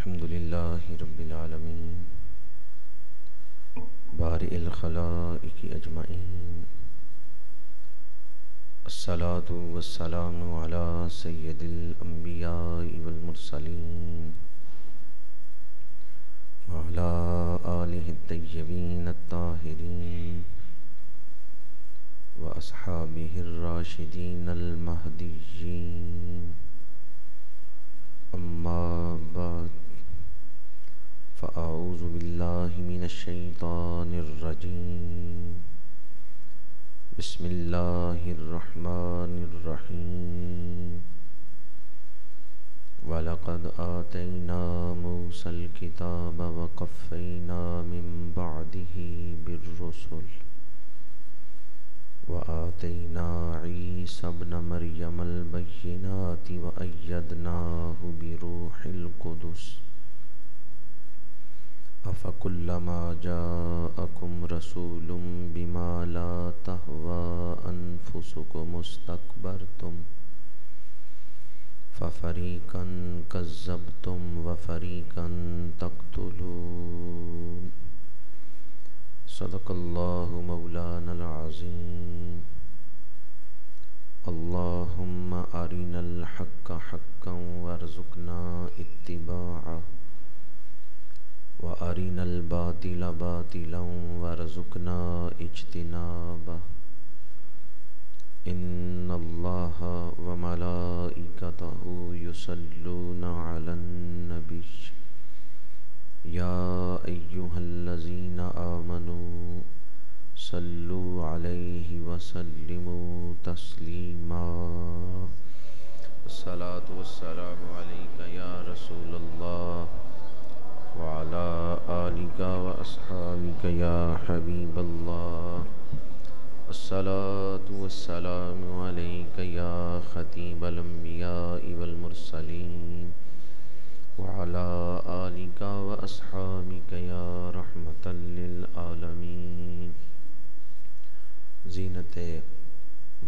الحمد لله رب العالمين بارئ الخلائق أجمعين الصلاة والسلام على سيد الأنبياء والمرسلين وعلى آله الطيبين الطاهرين وأصحابه الراشدين المهديين أما بعد فأعوذ بالله من الشيطان الرجيم بسم الله الرحمن الرحيم وَلَقَدْ آتَيْنَا مُوسَى الْكِتَابَ وَقَفَّيْنَا مِنْ بَعْدِهِ بِالرُّسُلِ وَآتَيْنَا عِيسَى ابْنَ مَرْيَمَ الْبَيِّنَاتِ وَأَيَّدْنَاهُ بِرُوحِ الْقُدُسِ أَفَكُلَّمَا جَاءَكُمْ رَسُولٌ بِمَا لَا تَهْوَى أَنفُسُكُمُ اسْتَكْبَرْتُمْ فَفَرِيقًا كَذَّبْتُمْ وَفَرِيقًا تَقْتُلُونَ صدق اللہ مولانا العظیم اللہم ارنا الحق حقا وارزقنا اتباعہ وارنا الباطل باطلا وارزقنا اجتنابہ ان اللہ وملائکتہ یصلون علی النبی یا ایہا الذین آمنوا صلوا علیہ وسلموا تسلیما الصلاة والسلام علیک یا رسول اللہ وعلی آلک واصحابک یا حبیب اللہ الصلاة والسلام علیک یا خطیب الانبیاء والمرسلین وعلى آلك وأصحابك يا رحمة للعالمين زینت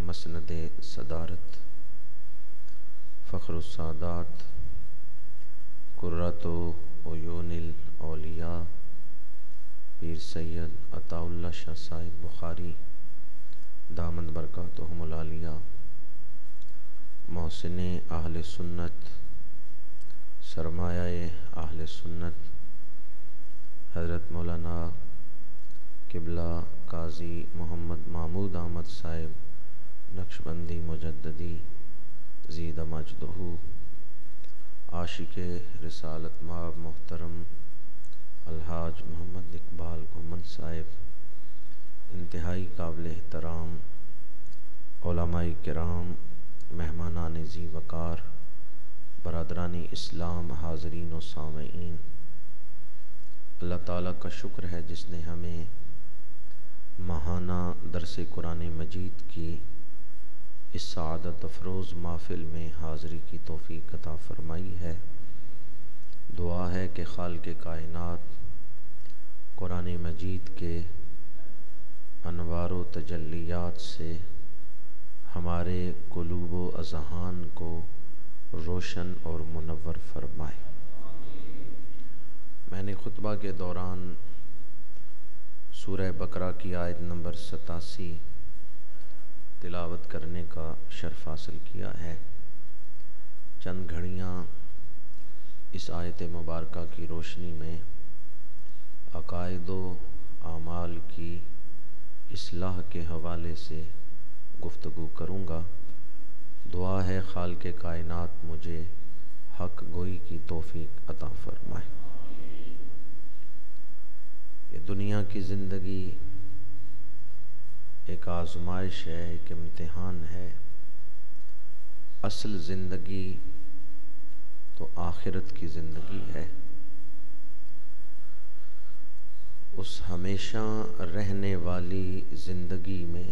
مسند صدارت فخر السادات قرۃ عیون الاولیاء پیر سید عطا اللہ شاہ صاحب بخاری دامت برکاتہم العالیہ محسن اہل سنت سرمایہ اہل سنت حضرت مولانا قبلہ قاضی محمد محمود احمد صاحب نقشبندی مجددی زید مجدہ عاشق رسالت مآب محترم الحاج محمد اقبال گھمن صاحب انتہائی قابل احترام علماء کرام مہمانان ذی وقار برادران اسلام حاضرین و سامعین اللہ تعالیٰ کا شکر ہے جس نے ہمیں ماہانہ درس قرآن مجید کی اس سعادت افروز محفل میں حاضری کی توفیق عطا فرمائی ہے۔ دعا ہے کہ خالق کائنات قرآن مجید کے انوار و تجلیات سے ہمارے قلوب و اذہان کو روشن اور منور فرمائے۔ میں نے خطبہ کے دوران سورہ بقرہ کی آیت نمبر 87 تلاوت کرنے کا شرف حاصل کیا ہے۔ چند گھڑیاں اس آیت مبارکہ کی روشنی میں عقائد و اعمال کی اصلاح کے حوالے سے گفتگو کروں گا۔ دعا ہے خالق کائنات مجھے حق گوئی کی توفیق عطا فرمائے۔ یہ دنیا کی زندگی ایک آزمائش ہے، ایک امتحان ہے۔ اصل زندگی تو آخرت کی زندگی ہے۔ اس ہمیشہ رہنے والی زندگی میں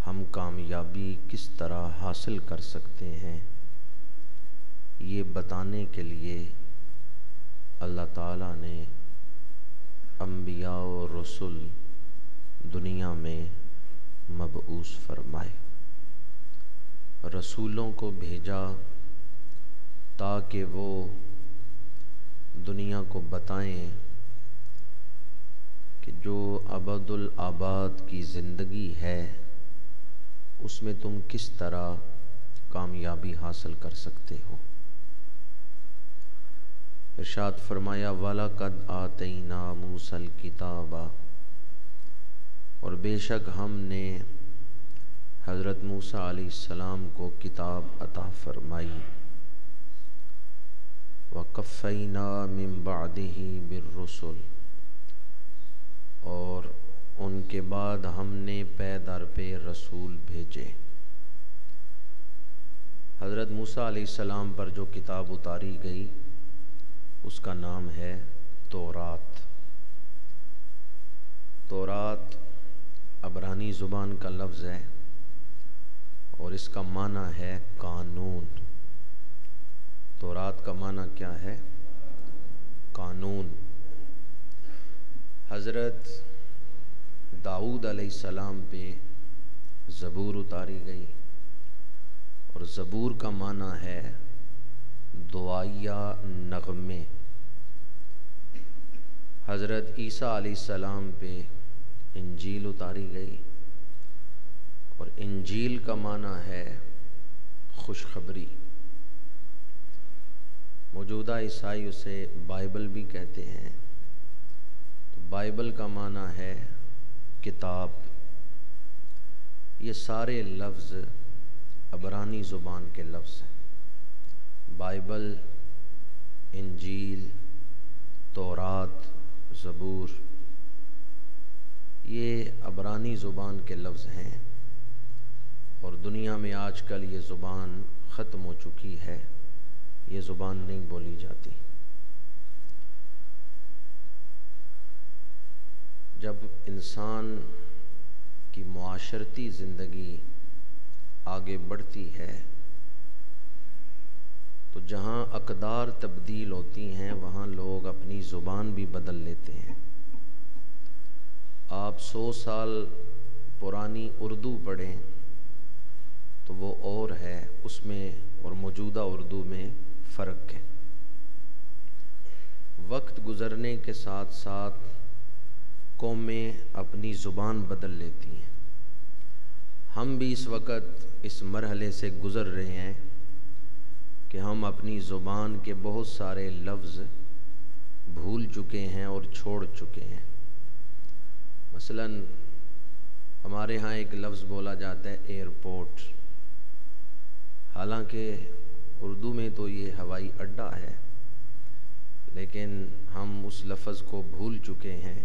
ہم کامیابی کس طرح حاصل کر سکتے ہیں، یہ بتانے کے لیے اللہ تعالیٰ نے انبیاء و رسول دنیا میں مبعوث فرمائے، رسولوں کو بھیجا تاکہ وہ دنیا کو بتائیں کہ جو ابد الآباد کی زندگی ہے اس میں تم کس طرح کامیابی حاصل کر سکتے ہو۔ ارشاد فرمایا وَلَقَدْ آتَيْنَا مُوسَى الْكِتَابَ، اور بے شک ہم نے حضرت موسیٰ علیہ السلام کو کتاب عطا فرمائی۔ وَقَفَّيْنَا مِن بَعْدِهِ بِالرُّسُلِ، اور ان کے بعد ہم نے پے در پہ رسول بھیجے۔ حضرت موسیٰ علیہ السلام پر جو کتاب اتاری گئی اس کا نام ہے تورات۔ تورات عبرانی زبان کا لفظ ہے اور اس کا معنی ہے قانون۔ تورات کا معنی کیا ہے؟ قانون۔ حضرت داؤد علیہ السلام پہ زبور اتاری گئی اور زبور کا معنی ہے دعائیہ نغمے۔ حضرت عیسیٰ علیہ السلام پہ انجیل اتاری گئی اور انجیل کا معنی ہے خوشخبری۔ موجودہ عیسائی اسے بائبل بھی کہتے ہیں۔ تو بائبل کا معنی ہے کتاب۔ یہ سارے لفظ عبرانی زبان کے لفظ ہیں۔ بائبل، انجیل، تورات، زبور، یہ عبرانی زبان کے لفظ ہیں اور دنیا میں آج کل یہ زبان ختم ہو چکی ہے، یہ زبان نہیں بولی جاتی۔ جب انسان کی معاشرتی زندگی آگے بڑھتی ہے تو جہاں اقدار تبدیل ہوتی ہیں وہاں لوگ اپنی زبان بھی بدل لیتے ہیں۔ آپ 100 سال پرانی اردو پڑھیں تو وہ اور ہے، اس میں اور موجودہ اردو میں فرق ہے۔ وقت گزرنے کے ساتھ ساتھ قومیں اپنی زبان بدل لیتی ہیں۔ ہم بھی اس وقت اس مرحلے سے گزر رہے ہیں کہ ہم اپنی زبان کے بہت سارے لفظ بھول چکے ہیں اور چھوڑ چکے ہیں۔ مثلا ہمارے ہاں ایک لفظ بولا جاتا ہے ایئرپورٹ، حالانکہ اردو میں تو یہ ہوائی اڈہ ہے، لیکن ہم اس لفظ کو بھول چکے ہیں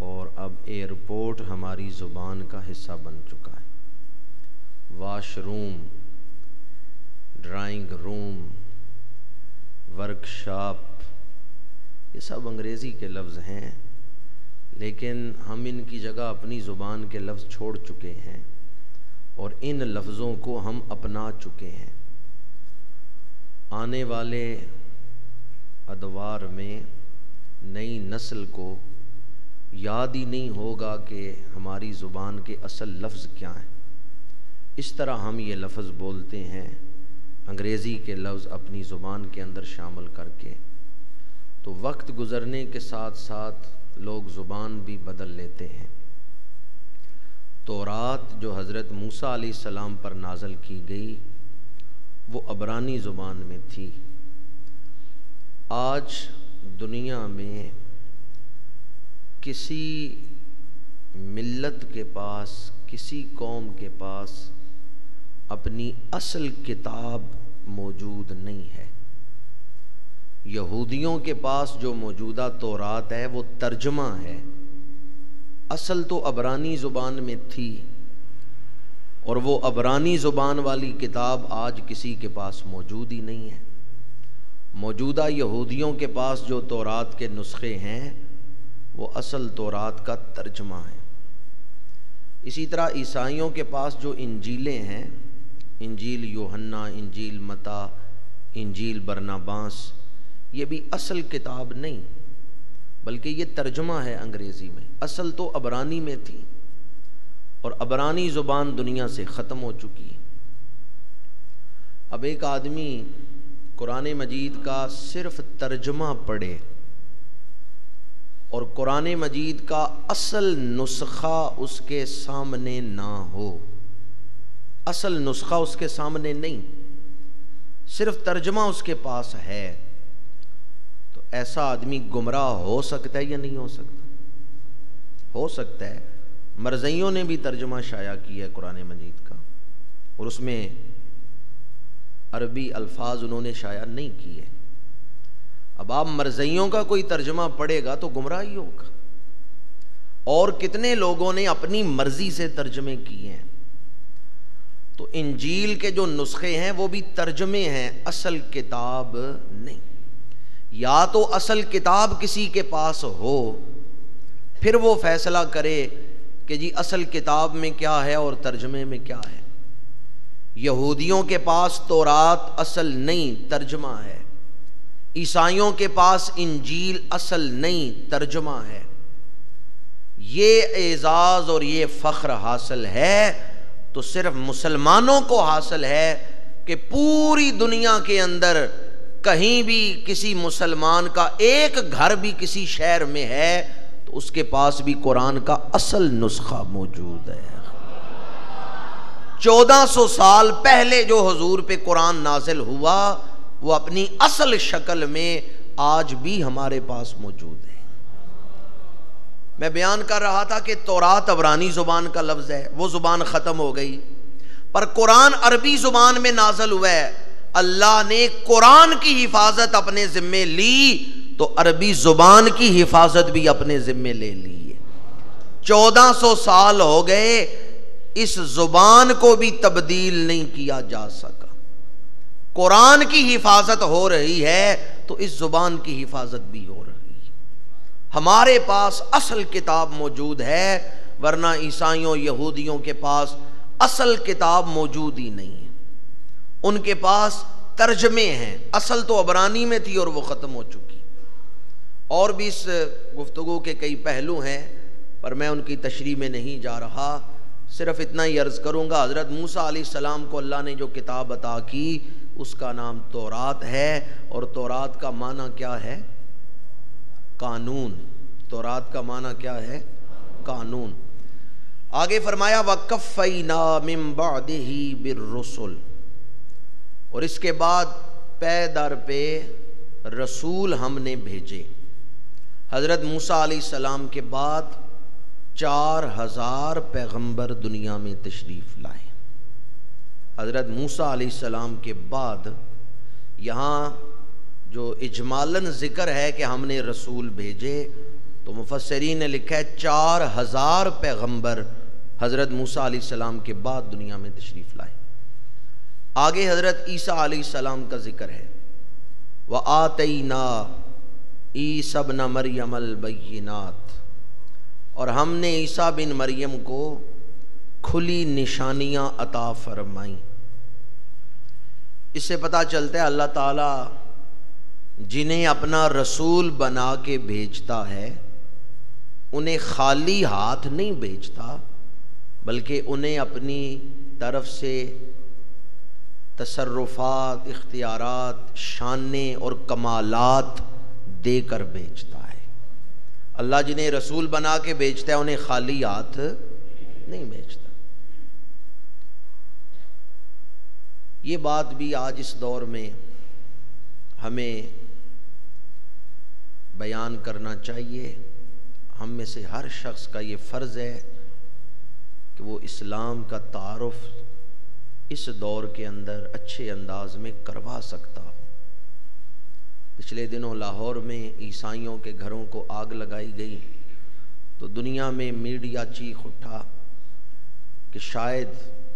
اور اب ایئرپورٹ ہماری زبان کا حصہ بن چکا ہے۔ Wash room, drawing room, work shop, یہ سب انگریزی کے لفظ ہیں، لیکن ہم ان کی جگہ اپنی زبان کے لفظ چھوڑ چکے ہیں اور ان لفظوں کو ہم اپنا چکے ہیں۔ آنے والے ادوار میں نئی نسل کو یاد ہی نہیں ہوگا کہ ہماری زبان کے اصل لفظ کیا ہیں۔ اس طرح ہم یہ لفظ بولتے ہیں، انگریزی کے لفظ اپنی زبان کے اندر شامل کر کے۔ تو وقت گزرنے کے ساتھ ساتھ لوگ زبان بھی بدل لیتے ہیں۔ تورات جو حضرت موسیٰ علیہ السلام پر نازل کی گئی وہ عبرانی زبان میں تھی۔ آج دنیا میں کسی ملت کے پاس، کسی قوم کے پاس اپنی اصل کتاب موجود نہیں ہے۔ یہودیوں کے پاس جو موجودہ تورات ہے وہ ترجمہ ہے، اصل تو عبرانی زبان میں تھی، اور وہ عبرانی زبان والی کتاب آج کسی کے پاس موجود ہی نہیں ہے۔ موجودہ یہودیوں کے پاس جو تورات کے نسخے ہیں وہ اصل تورات کا ترجمہ ہے۔ اسی طرح عیسائیوں کے پاس جو انجیلیں ہیں، انجیل یوحنا، انجیل متی، انجیل برناباس، یہ بھی اصل کتاب نہیں بلکہ یہ ترجمہ ہے انگریزی میں، اصل تو عبرانی میں تھی اور عبرانی زبان دنیا سے ختم ہو چکی ہے۔ اب ایک آدمی قرآن مجید کا صرف ترجمہ پڑھے اور قرآن مجید کا اصل نسخہ اس کے سامنے نہ ہو، اصل نسخہ اس کے سامنے نہیں، صرف ترجمہ اس کے پاس ہے، تو ایسا آدمی گمراہ ہو سکتا ہے یا نہیں ہو سکتا؟ ہو سکتا ہے۔ مرزائیوں نے بھی ترجمہ شائع کیا ہے قرآن مجید کا، اور اس میں عربی الفاظ انہوں نے شائع نہیں کیے۔ اب آپ مرزائیوں کا کوئی ترجمہ پڑھے گا تو گمراہ ہی ہوگا۔ اور کتنے لوگوں نے اپنی مرضی سے ترجمے کیے ہیں۔ تو انجیل کے جو نسخے ہیں وہ بھی ترجمے ہیں، اصل کتاب نہیں۔ یا تو اصل کتاب کسی کے پاس ہو، پھر وہ فیصلہ کرے کہ جی اصل کتاب میں کیا ہے اور ترجمے میں کیا ہے۔ یہودیوں کے پاس تورات اصل نہیں، ترجمہ ہے۔ عیسائیوں کے پاس انجیل اصل نہیں، ترجمہ ہے۔ یہ اعزاز اور یہ فخر حاصل ہے تو صرف مسلمانوں کو حاصل ہے کہ پوری دنیا کے اندر کہیں بھی کسی مسلمان کا ایک گھر بھی کسی شہر میں ہے تو اس کے پاس بھی قرآن کا اصل نسخہ موجود ہے۔ 1400 سال پہلے جو حضور پہ قرآن نازل ہوا وہ اپنی اصل شکل میں آج بھی ہمارے پاس موجود ہے۔ میں بیان کر رہا تھا کہ تورات عبرانی زبان کا لفظ ہے، وہ زبان ختم ہو گئی، پر قرآن عربی زبان میں نازل ہوا ہے۔ اللہ نے قرآن کی حفاظت اپنے ذمے لی تو عربی زبان کی حفاظت بھی اپنے ذمے لے لی ہے۔ 1400 سال ہو گئے، اس زبان کو بھی تبدیل نہیں کیا جا سکا۔ قرآن کی حفاظت ہو رہی ہے تو اس زبان کی حفاظت بھی ہو رہی ہے۔ ہمارے پاس اصل کتاب موجود ہے، ورنہ عیسائیوں یہودیوں کے پاس اصل کتاب موجود ہی نہیں ہے۔ ان کے پاس ترجمے ہیں، اصل تو عبرانی میں تھی اور وہ ختم ہو چکی۔ اور بھی اس گفتگو کے کئی پہلو ہیں پر میں ان کی تشریح میں نہیں جا رہا، صرف اتنا ہی عرض کروں گا۔ حضرت موسیٰ علیہ السلام کو اللہ نے جو کتاب عطا کی اس کا نام تورات ہے، اور تورات کا معنی کیا ہے؟ قانون۔ تورات کا معنی کیا ہے؟ قانون۔ آگے فرمایا وَقَفَّيْنَا مِن بَعْدِهِ بِالرُّسُلِ، اور اس کے بعد پے در پہ رسول ہم نے بھیجے۔ حضرت موسیٰ علیہ السلام کے بعد 4000 پیغمبر دنیا میں تشریف لائے۔ حضرت موسیٰ علیہ السلام کے بعد یہاں جو اجمالاً ذکر ہے کہ ہم نے رسول بھیجے، تو مفسرین نے لکھا ہے 4000 پیغمبر حضرت موسیٰ علیہ السلام کے بعد دنیا میں تشریف لائے۔ آگے حضرت عیسیٰ علیہ السلام کا ذکر ہے، وَآتَيْنَا عِیسیٰ ابْنَ مَرْیَمَ الْبَیِّنَاتِ، اور ہم نے عیسیٰ بن مریم کو کھلی نشانیاں عطا فرمائیں۔ اس سے پتہ چلتا ہے اللہ تعالیٰ جنہیں اپنا رسول بنا کے بھیجتا ہے انہیں خالی ہاتھ نہیں بھیجتا، بلکہ انہیں اپنی طرف سے تصرفات، اختیارات، شانیں اور کمالات دے کر بھیجتا ہے۔ اللہ جنہیں رسول بنا کے بھیجتا ہے انہیں خالی ہاتھ نہیں بھیجتا۔ یہ بات بھی آج اس دور میں ہمیں بیان کرنا چاہیے۔ ہم میں سے ہر شخص کا یہ فرض ہے کہ وہ اسلام کا تعارف اس دور کے اندر اچھے انداز میں کروا سکتا ہو۔ پچھلے دنوں لاہور میں عیسائیوں کے گھروں کو آگ لگائی گئی تو دنیا میں میڈیا چیخ اٹھا کہ شاید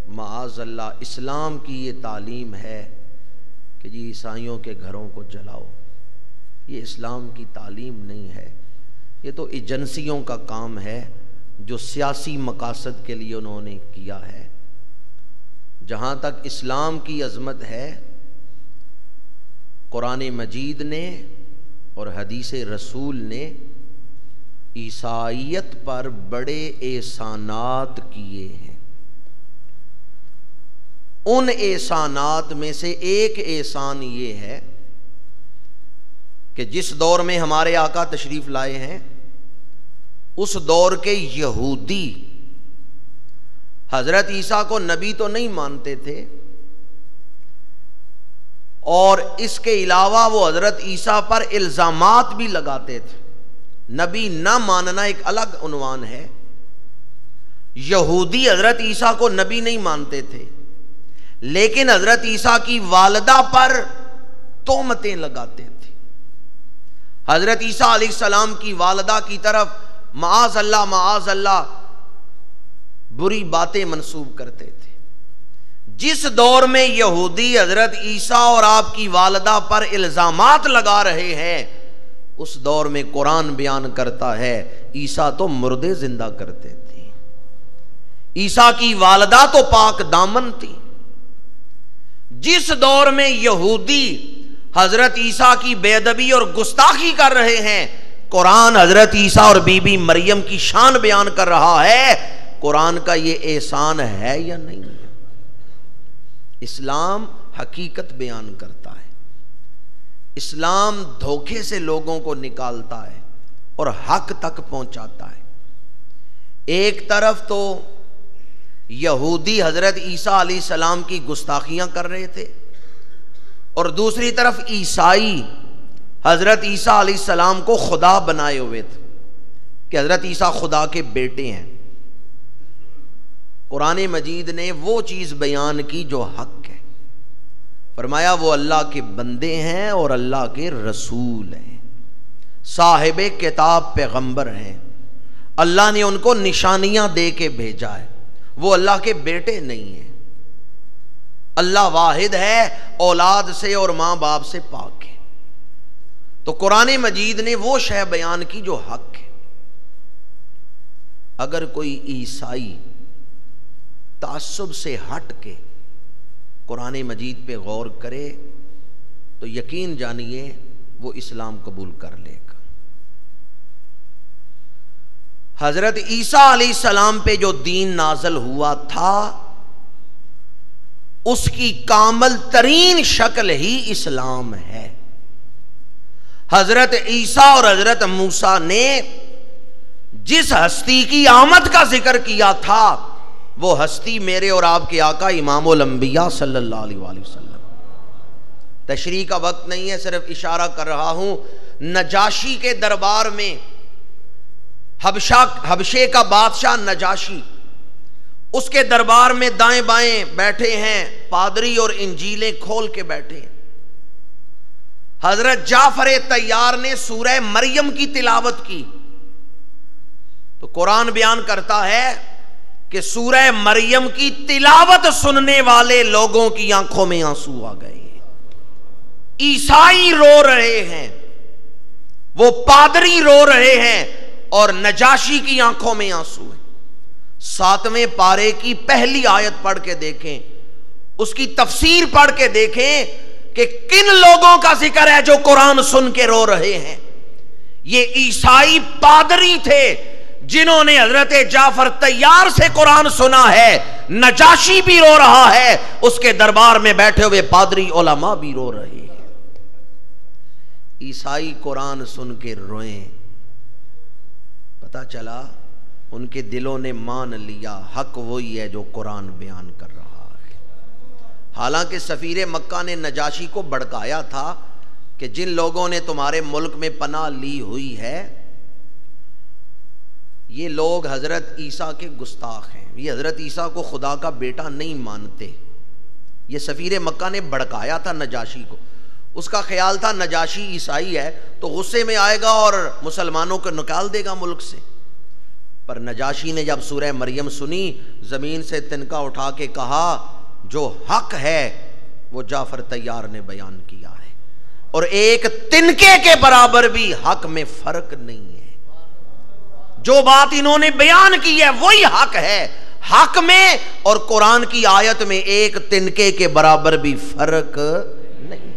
معاذ اللہ اسلام کی یہ تعلیم ہے کہ جی عیسائیوں کے گھروں کو جلاؤ۔ یہ اسلام کی تعلیم نہیں ہے، یہ تو ایجنسیوں کا کام ہے جو سیاسی مقاصد کے لیے انہوں نے کیا ہے۔ جہاں تک اسلام کی عظمت ہے، قرآن مجید نے اور حدیث رسول نے عیسائیت پر بڑے احسانات کیے ہیں۔ ان احسانات میں سے ایک احسان یہ ہے کہ جس دور میں ہمارے آقا تشریف لائے ہیں اس دور کے یہودی حضرت عیسیٰ کو نبی تو نہیں مانتے تھے، اور اس کے علاوہ وہ حضرت عیسیٰ پر الزامات بھی لگاتے تھے۔ نبی نہ ماننا ایک الگ عنوان ہے، یہودی حضرت عیسیٰ کو نبی نہیں مانتے تھے، لیکن حضرت عیسیٰ کی والدہ پر تہمتیں لگاتے تھے۔ حضرت عیسیٰ علیہ السلام کی والدہ کی طرف معاذ اللہ بری باتیں منسوب کرتے تھے۔ جس دور میں یہودی حضرت عیسیٰ اور آپ کی والدہ پر الزامات لگا رہے ہیں، اس دور میں قرآن بیان کرتا ہے عیسیٰ تو مردے زندہ کرتے تھے، عیسیٰ کی والدہ تو پاک دامن تھی۔ جس دور میں یہودی حضرت عیسیٰ کی بے ادبی اور گستاخی کر رہے ہیں، قرآن حضرت عیسیٰ اور بی بی مریم کی شان بیان کر رہا ہے۔ قرآن کا یہ احسان ہے یا نہیں؟ اسلام حقیقت بیان کرتا ہے، اسلام دھوکے سے لوگوں کو نکالتا ہے اور حق تک پہنچاتا ہے۔ ایک طرف تو یہودی حضرت عیسیٰ علیہ السلام کی گستاخیاں کر رہے تھے، اور دوسری طرف عیسائی حضرت عیسیٰ علیہ السلام کو خدا بنائے ہوئے تھے کہ حضرت عیسیٰ خدا کے بیٹے ہیں۔ قرآن مجید نے وہ چیز بیان کی جو حق ہے، فرمایا وہ اللہ کے بندے ہیں اور اللہ کے رسول ہیں، صاحب کتاب پیغمبر ہیں، اللہ نے ان کو نشانیاں دے کے بھیجا ہے، وہ اللہ کے بیٹے نہیں ہیں۔ اللہ واحد ہے، اولاد سے اور ماں باپ سے پاک ہے۔ تو قرآن مجید نے وہ شے بیان کی جو حق ہے۔ اگر کوئی عیسائی تعصب سے ہٹ کے قرآن مجید پہ غور کرے تو یقین جانیے وہ اسلام قبول کر لے گا۔ حضرت عیسیٰ علیہ السلام پہ جو دین نازل ہوا تھا اس کی کامل ترین شکل ہی اسلام ہے۔ حضرت عیسیٰ اور حضرت موسیٰ نے جس ہستی کی آمد کا ذکر کیا تھا وہ ہستی میرے اور آپ کے آقا امام الانبیاء صلی اللہ علیہ وآلہ وسلم۔ تشریح کا وقت نہیں ہے، صرف اشارہ کر رہا ہوں۔ نجاشی کے دربار میں حبشے کا بادشاہ نجاشی، اس کے دربار میں دائیں بائیں بیٹھے ہیں پادری اور انجیلیں کھول کے بیٹھے ہیں۔ حضرت جعفر طیار نے سورہ مریم کی تلاوت کی تو قرآن بیان کرتا ہے کہ سورہ مریم کی تلاوت سننے والے لوگوں کی آنکھوں میں آنسو آ گئے ہیں۔ عیسائی رو رہے ہیں، وہ پادری رو رہے ہیں، اور نجاشی کی آنکھوں میں آنسو ہیں۔ 7ویں پارے کی پہلی آیت پڑھ کے دیکھیں، اس کی تفسیر پڑھ کے دیکھیں کہ کن لوگوں کا ذکر ہے جو قرآن سن کے رو رہے ہیں۔ یہ عیسائی پادری تھے جنہوں نے حضرت جعفر طیار سے قرآن سنا ہے۔ نجاشی بھی رو رہا ہے، اس کے دربار میں بیٹھے ہوئے پادری علماء بھی رو رہے ہیں۔ عیسائی قرآن سن کے روئیں، پتہ چلا ان کے دلوں نے مان لیا حق وہی ہے جو قرآن بیان کر رہا ہے۔ حالانکہ سفیر مکہ نے نجاشی کو بھڑکایا تھا کہ جن لوگوں نے تمہارے ملک میں پناہ لی ہوئی ہے یہ لوگ حضرت عیسیٰ کے گستاخ ہیں، یہ حضرت عیسیٰ کو خدا کا بیٹا نہیں مانتے۔ یہ سفیر مکہ نے بھڑکایا تھا نجاشی کو۔ اس کا خیال تھا نجاشی عیسائی ہے تو غصے میں آئے گا اور مسلمانوں کو نکال دے گا ملک سے، پر نجاشی نے جب سورہ مریم سنی زمین سے تنکا اٹھا کے کہا جو حق ہے وہ جعفر طیار نے بیان کیا ہے، اور ایک تنکے کے برابر بھی حق میں فرق نہیں ہے۔ جو بات انہوں نے بیان کی ہے وہی حق ہے، حق میں اور قرآن کی آیت میں ایک تنکے کے برابر بھی فرق نہیں۔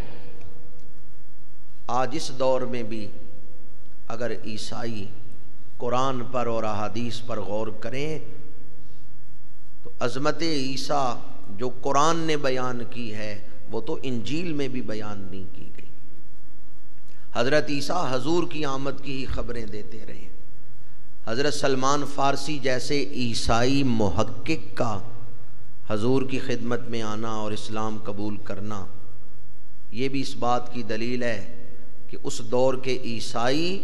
آج اس دور میں بھی اگر عیسائی قرآن پر اور احادیث پر غور کریں تو عظمت عیسیٰ جو قرآن نے بیان کی ہے وہ تو انجیل میں بھی بیان نہیں کی گئی۔ حضرت عیسیٰ حضور کی آمد کی ہی خبریں دیتے رہے۔ حضرت سلمان فارسی جیسے عیسائی محقق کا حضور کی خدمت میں آنا اور اسلام قبول کرنا، یہ بھی اس بات کی دلیل ہے کہ اس دور کے عیسائی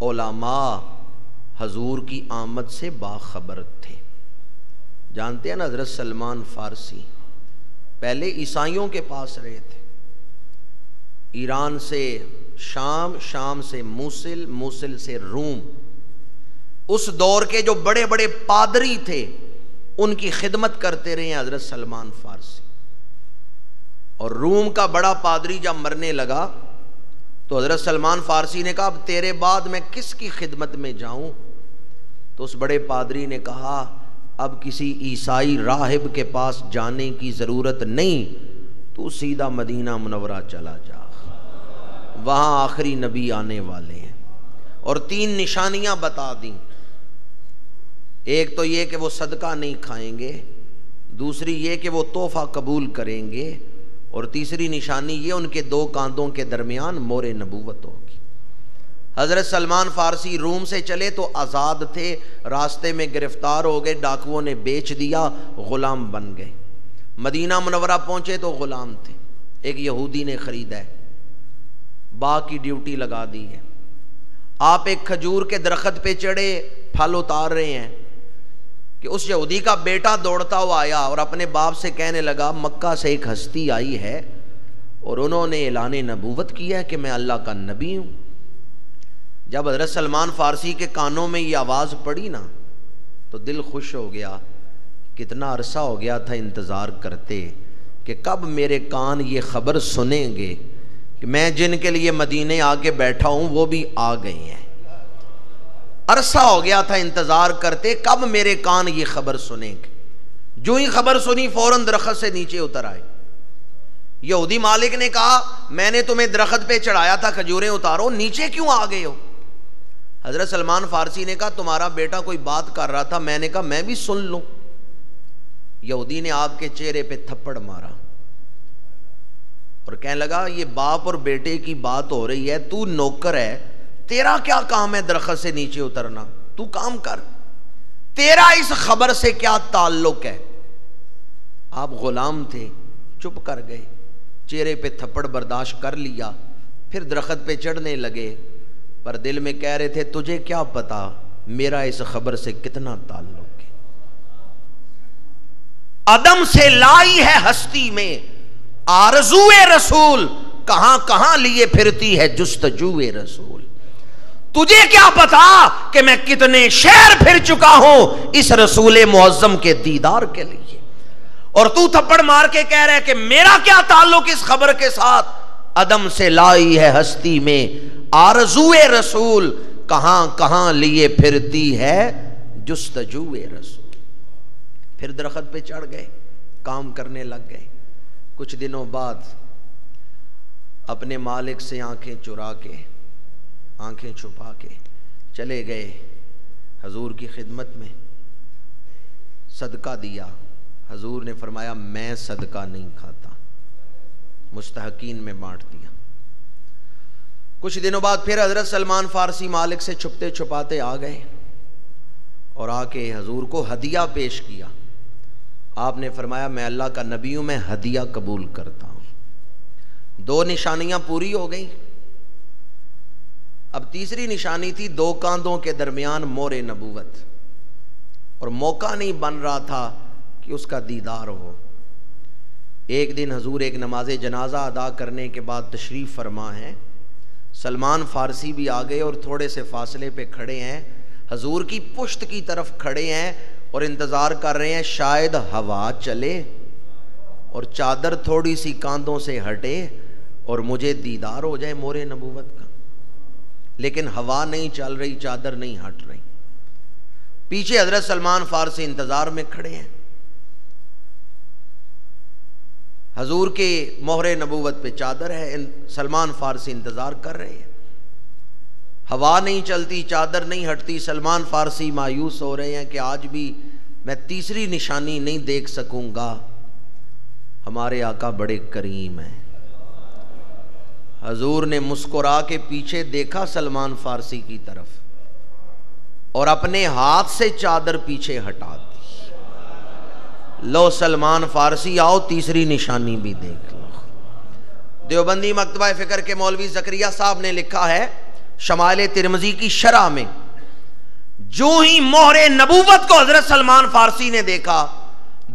علماء حضور کی آمد سے باخبر تھے۔ جانتے ہیں نا حضرت سلمان فارسی پہلے عیسائیوں کے پاس رہے تھے، ایران سے شام، شام سے موصل، موصل سے روم۔ اس دور کے جو بڑے بڑے پادری تھے ان کی خدمت کرتے رہے ہیں حضرت سلمان فارسی۔ اور روم کا بڑا پادری جب مرنے لگا تو حضرت سلمان فارسی نے کہا اب تیرے بعد میں کس کی خدمت میں جاؤں؟ تو اس بڑے پادری نے کہا اب کسی عیسائی راہب کے پاس جانے کی ضرورت نہیں، تو سیدھا مدینہ منورہ چلا جا، وہاں آخری نبی آنے والے ہیں۔ اور 3 نشانیاں بتا دیں، ایک تو یہ کہ وہ صدقہ نہیں کھائیں گے، دوسری یہ کہ وہ تحفہ قبول کریں گے، اور تیسری نشانی یہ ان کے 2 کاندھوں کے درمیان مور نبوت ہوگی۔ حضرت سلمان فارسی روم سے چلے تو آزاد تھے، راستے میں گرفتار ہو گئے، ڈاکوؤں نے بیچ دیا، غلام بن گئے۔ مدینہ منورہ پہنچے تو غلام تھے، ایک یہودی نے خریدا ہے، باغ کی ڈیوٹی لگا دی ہے۔ آپ ایک کھجور کے درخت پہ چڑھے، پھل اتار رہے ہیں کہ اس یہودی کا بیٹا دوڑتا ہوا آیا اور اپنے باپ سے کہنے لگا مکہ سے ایک ہستی آئی ہے اور انہوں نے اعلان نبوت کیا ہے کہ میں اللہ کا نبی ہوں۔ جب حضرت سلمان فارسی کے کانوں میں یہ آواز پڑی نا تو دل خوش ہو گیا، کتنا عرصہ ہو گیا تھا انتظار کرتے کہ کب میرے کان یہ خبر سنیں گے کہ میں جن کے لیے مدینے آ کے بیٹھا ہوں وہ بھی آ گئے ہیں۔ عرصہ ہو گیا تھا انتظار کرتے کب میرے کان یہ خبر سنیں گے۔ جو ہی خبر سنی فوراً درخت سے نیچے اتر آئے۔ یہودی مالک نے کہا میں نے تمہیں درخت پہ چڑھایا تھا کھجوریں اتارو، نیچے کیوں آ گئے ہو؟ حضرت سلمان فارسی نے کہا تمہارا بیٹا کوئی بات کر رہا تھا، میں نے کہا میں بھی سن لوں۔ یہودی نے آپ کے چہرے پہ تھپڑ مارا اور کہنے لگا یہ باپ اور بیٹے کی بات ہو رہی ہے، تو نوکر ہے، تیرا کیا کام ہے درخت سے نیچے اترنا؟ تو کام کر، تیرا اس خبر سے کیا تعلق ہے؟ آپ غلام تھے، چپ کر گئے، چہرے پہ تھپڑ برداشت کر لیا، پھر درخت پہ چڑھنے لگے، پر دل میں کہہ رہے تھے تجھے کیا پتا میرا اس خبر سے کتنا تعلق ہے۔ عدم سے لائی ہے ہستی میں آرزوئے رسول، کہاں کہاں لیے پھرتی ہے جستجوئے رسول۔ تجھے کیا پتا کہ میں کتنے شہر پھر چکا ہوں اس رسول معظم کے دیدار کے لیے، اور تو تھپڑ مار کے کہہ رہے کہ میرا کیا تعلق اس خبر کے ساتھ؟ عدم سے لائی ہے ہستی میں آرزوئے رسول، کہاں کہاں لیے پھرتی ہے جستجوئے رسول۔ پھر درخت پہ چڑھ گئے، کام کرنے لگ گئے۔ کچھ دنوں بعد اپنے مالک سے آنکھیں چرا کے، آنکھیں چھپا کے چلے گئے حضور کی خدمت میں، صدقہ دیا۔ حضور نے فرمایا میں صدقہ نہیں کھاتا، مستحقین میں بانٹ دیا۔ کچھ دنوں بعد پھر حضرت سلمان فارسی مالک سے چھپتے چھپاتے آ گئے اور آ کے حضور کو ہدیہ پیش کیا۔ آپ نے فرمایا میں اللہ کا نبی ہوں، میں ہدیہ قبول کرتا ہوں۔ 2 نشانیاں پوری ہو گئیں، اب تیسری نشانی تھی 2 کاندھوں کے درمیان مور نبوت، اور موقع نہیں بن رہا تھا کہ اس کا دیدار ہو۔ ایک دن حضور ایک نماز جنازہ ادا کرنے کے بعد تشریف فرما ہے، سلمان فارسی بھی آ گئے اور تھوڑے سے فاصلے پہ کھڑے ہیں، حضور کی پشت کی طرف کھڑے ہیں اور انتظار کر رہے ہیں شاید ہوا چلے اور چادر تھوڑی سی کاندھوں سے ہٹے اور مجھے دیدار ہو جائے مور نبوت کا، لیکن ہوا نہیں چل رہی، چادر نہیں ہٹ رہی۔ پیچھے حضرت سلمان فارسی انتظار میں کھڑے ہیں، حضور کے مہر نبوت پہ چادر ہے، سلمان فارسی انتظار کر رہے ہیں، ہوا نہیں چلتی، چادر نہیں ہٹتی۔ سلمان فارسی مایوس ہو رہے ہیں کہ آج بھی میں تیسری نشانی نہیں دیکھ سکوں گا۔ ہمارے آقا بڑے کریم ہیں. حضور نے مسکرا کے پیچھے دیکھا سلمان فارسی کی طرف اور اپنے ہاتھ سے چادر پیچھے ہٹا دی. لو سلمان فارسی آؤ تیسری نشانی بھی دیکھ لو. دیوبندی مکتبہ فکر کے مولوی زکریا صاحب نے لکھا ہے شمائل ترمذی کی شرح میں، جو ہی مہر نبوت کو حضرت سلمان فارسی نے دیکھا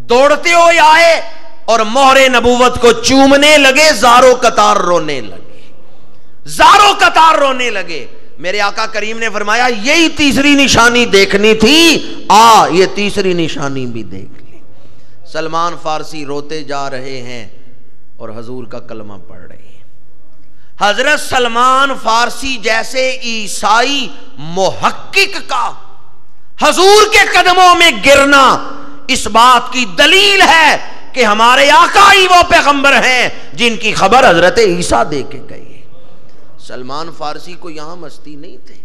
دوڑتے ہوئے آئے اور مہر نبوت کو چومنے لگے، زارو قطار رونے لگے، زارو قطار رونے لگے. میرے آقا کریم نے فرمایا یہی تیسری نشانی دیکھنی تھی، یہ تیسری نشانی بھی دیکھ لی. سلمان فارسی روتے جا رہے ہیں اور حضور کا کلمہ پڑھ رہے ہیں. حضرت سلمان فارسی جیسے عیسائی محقق کا حضور کے قدموں میں گرنا اس بات کی دلیل ہے کہ ہمارے آقا ہی وہ پیغمبر ہیں جن کی خبر حضرت عیسیٰ دے کے گئے. سلمان فارسی کو یہاں مستی نہیں تھے.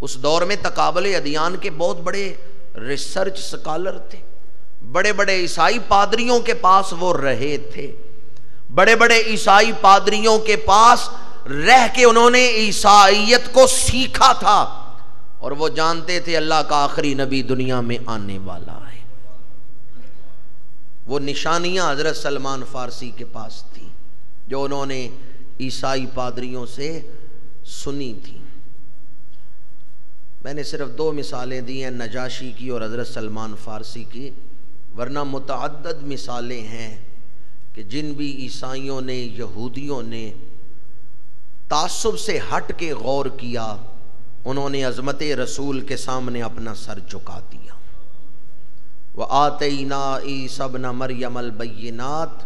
اس دور میں تقابل ادیان کے بہت بڑے ریسرچ سکالر تھے. بڑے بڑے عیسائی پادریوں کے پاس وہ رہے تھے. بڑے بڑے عیسائی پادریوں کے پاس رہ کے انہوں نے عیسائیت کو سیکھا تھا اور وہ جانتے تھے اللہ کا آخری نبی دنیا میں آنے والا ہے. وہ نشانیاں حضرت سلمان فارسی کے پاس تھیں جو انہوں نے عیسائی پادریوں سے سنی تھی. میں نے صرف 2 مثالیں دی ہیں، نجاشی کی اور حضرت سلمان فارسی کی، ورنہ متعدد مثالیں ہیں کہ جن بھی عیسائیوں نے یہودیوں نے تعصب سے ہٹ کے غور کیا انہوں نے عظمت رسول کے سامنے اپنا سر جھکا دیا. وَآتَيْنَا عِيسَى ابْنَ مَرْيَمَ الْبَيِّنَاتِ.